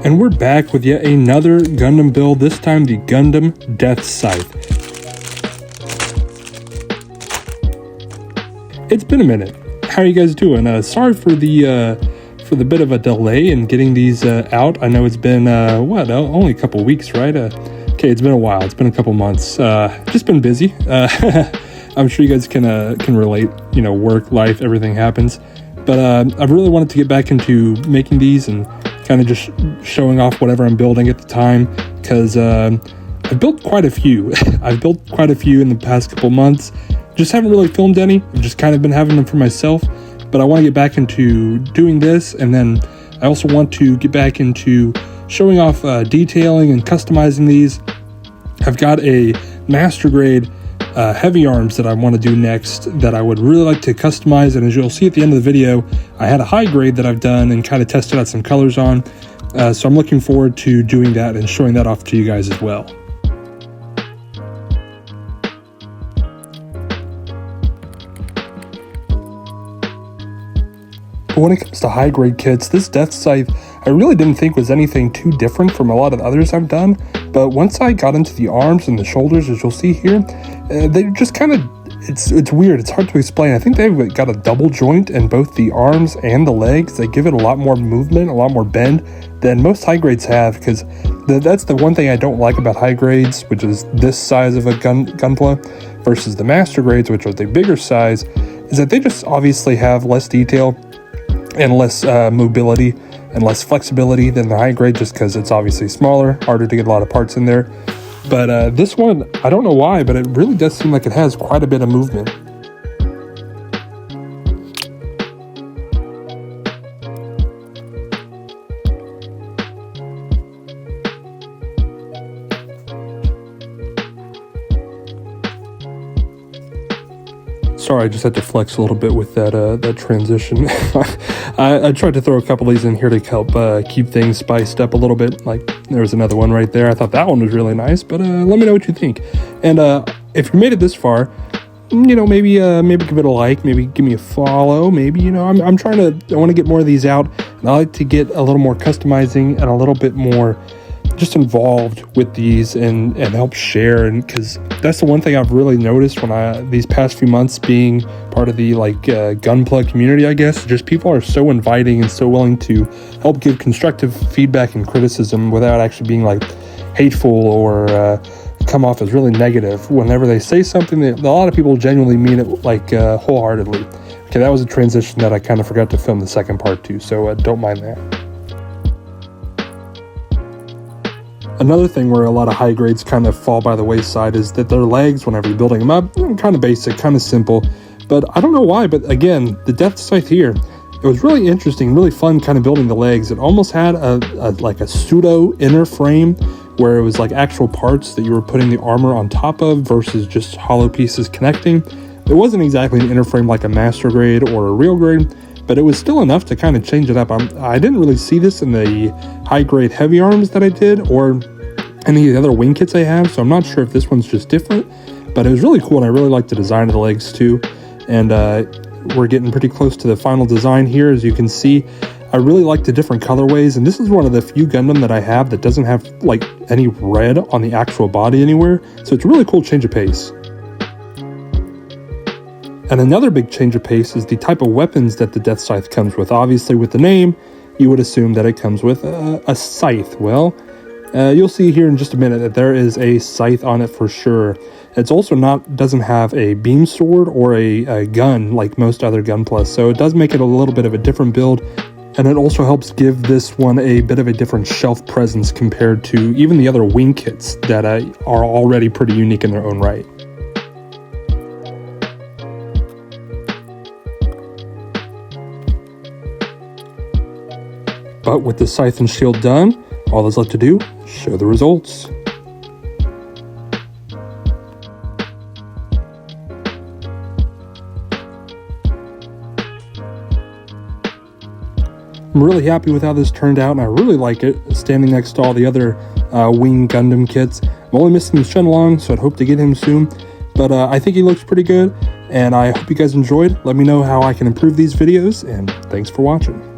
And we're back with yet another Gundam build, this time the Gundam DEATHSYCTHE. It's been a minute. How are you guys doing? Sorry for the bit of a delay in getting these out. I know it's been, only a couple weeks, right? Okay, it's been a while. It's been a couple months. Just been busy. I'm sure you guys can relate. You know, work, life, everything happens. But I really wanted to get back into making these and kind of just showing off whatever I'm building at the time, because I've built quite a few. I've built quite a few in the past couple months. Just haven't really filmed any. I've just kind of been having them for myself. But I want to get back into doing this, and then I also want to get back into showing off detailing and customizing these. I've got a master grade heavy arms that I want to do next that I would really like to customize, and as you'll see at the end of the video, I had a high grade that I've done and kind of tested out some colors on, so I'm looking forward to doing that and showing that off to you guys as well. But when it comes to high grade kits, this DEATHSYCTHE I really didn't think was anything too different from a lot of the others I've done, but once I got into the arms and the shoulders, as you'll see here, they just kind of, it's weird, it's hard to explain. I think they've got a double joint in both the arms and the legs. They give it a lot more movement, a lot more bend than most high grades have, because that's the one thing I don't like about high grades, which is this size of a gunpla, versus the master grades, which are the bigger size, is that they just obviously have less detail and less mobility and less flexibility than the high grade, just because it's obviously smaller, harder to get a lot of parts in there. But this one, I don't know why, but it really does seem like it has quite a bit of movement. Sorry, I just had to flex a little bit with that transition. I tried to throw a couple of these in here to help keep things spiced up a little bit. Like, there was another one right there. I thought that one was really nice, but let me know what you think. And if you made it this far, you know, maybe give it a like, maybe give me a follow, maybe, you know, I want to get more of these out, and I like to get a little more customizing and a little bit more just involved with these and help share, and because that's the one thing I've really noticed when these past few months being part of the Gunplug community, I guess, just people are so inviting and so willing to help give constructive feedback and criticism without actually being like hateful or come off as really negative. Whenever they say something, a lot of people genuinely mean it like wholeheartedly. Okay, that was a transition that I kind of forgot to film the second part too, so don't mind that. Another thing where a lot of high grades kind of fall by the wayside is that their legs, whenever you're building them up, kind of basic, kind of simple. But I don't know why, but again, the DEATHSYCTHE here, it was really interesting, really fun kind of building the legs. It almost had a pseudo inner frame where it was like actual parts that you were putting the armor on top of versus just hollow pieces connecting. It wasn't exactly an inner frame like a master grade or a real grade, but it was still enough to kind of change it up. I didn't really see this in the high grade heavy arms that I did or any of the other wing kits I have, so I'm not sure if this one's just different, but it was really cool, and I really liked the design of the legs too. And we're getting pretty close to the final design here. As you can see, I really like the different colorways, and this is one of the few Gundam that I have that doesn't have like any red on the actual body anywhere, so it's a really cool change of pace. And another big change of pace is the type of weapons that the DEATHSYCTHE comes with. Obviously, with the name, you would assume that it comes with a scythe. Well, you'll see here in just a minute that there is a scythe on it for sure. It's also doesn't have a beam sword or a gun like most other Gunplas, so it does make it a little bit of a different build, and it also helps give this one a bit of a different shelf presence compared to even the other wing kits that are already pretty unique in their own right. But with the scythe and shield done, all that's left to do, show the results. I'm really happy with how this turned out, and I really like it, standing next to all the other Wing Gundam kits. I'm only missing Shenlong, so I'd hope to get him soon. But I think he looks pretty good, and I hope you guys enjoyed. Let me know how I can improve these videos, and thanks for watching.